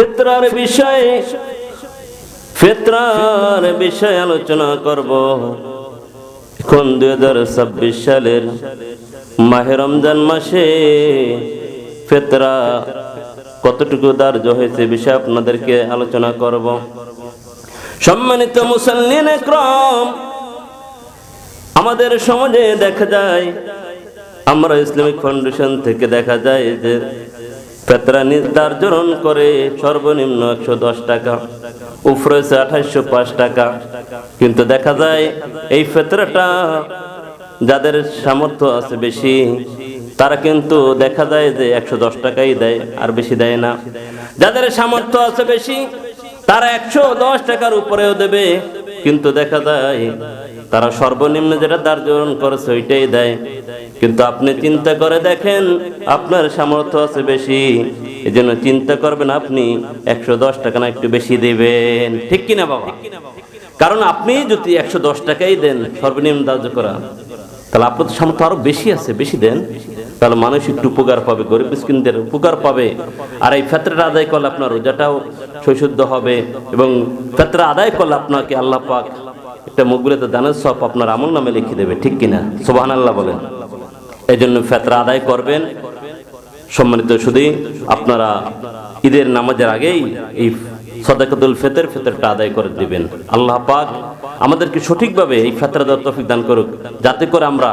ফিতরার বিষয়ে আলোচনা করব। এখন 2026 সালের মাহে রমজান মাসে ফিতরা কতটুকু ধার্য হয়েছে বিষয়ে আপনাদেরকে আলোচনা করব। সম্মানিত মুসল্লিন ইকরাম, আমাদের সমাজে দেখা যায়, আমরা ইসলামিক ফাউন্ডেশন থেকে দেখা যায় যে ফিতরা নির্ধারণ করে সর্বনিম্ন 110 টাকা, উপরে 2805 টাকা। কিন্তু দেখা যায় এই ফিতরাটা যাদের সামর্থ্য আছে বেশি, তারা কিন্তু দেখা যায় যে 110 টাকাই দেয়, আর বেশি দেয় না। যাদের সামর্থ্য আছে বেশি, তারা 110 টাকার উপরেও দেবে, কিন্তু দেখা যায় তারা সর্বনিম্ন যেটা ধার্য করেছে ওইটাই দেয়। কিন্তু আপনি চিন্তা করে দেখেন, আপনার সামর্থ্য আছে বেশি, এই জন্য চিন্তা করবেন আপনি 110 টাকা না একটু বেশি দেবেন, ঠিক কিনা বাবা? কারণ আপনি যদি 110 টাকাই দেন সর্বনিম্ন ধার্য করা, তাহলে আপনার সামর্থ্য আরো বেশি আছে, বেশি দেন, তাহলে মানুষ একটু উপকার পাবে, গরিব মিসকিনদের উপকার পাবে। আর এই ফিতরা আদায় করলে আপনার রোজাটাও সশুদ্ধ হবে, এবং ফিতরা আদায় করলে আপনাকে আল্লাহ পাক একটা মকবুলাত দানের সওয়াব আপনার আমল নামে লিখে দেবে, ঠিক কিনা? সুবহানাল্লাহ বলেন। এই জন্য ফিতরা আদায় করবেন। সম্মানিত শুধু আপনারা ঈদের নামাজের আগেই এই সাদাকাতুল ফিতরটা আদায় করে দিবেন। আল্লাহ পাক আমাদেরকে সঠিকভাবে এই ফিতরা দেওয়ার তৌফিক দান করুক, যাতে করে আমরা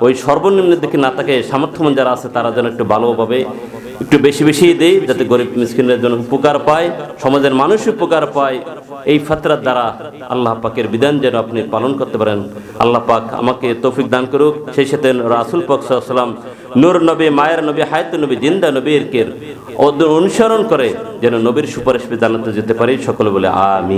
ওই সর্বনিম্নের দিকে না তাকে সামর্থ্যবান যারা আছে তারা যেন একটু ভালোভাবে একটু বেশি বেশি দেই, যাতে গরিব মিসকিনদের জন্য উপকার পায়, সমাজের মানুষ উপকার পায়। এই ফিতরার দ্বারা আল্লাহ পাকের বিধান যেন আপনি পালন করতে পারেন। আল্লাহ পাক আমাকে তৌফিক দান করুক। সেই সাথে রাসূল পাক সাল্লাল্লাহু আলাইহি ওয়াসাল্লাম, নূর নবী, মায়ের নবী, হায়াতুন নবী, জিন্দা নবীকে অনুসরণ করে যেন নবীর সুপারিশ পেয়ে জান্নাতে যেতে পারি। সকলে বলে আমিন।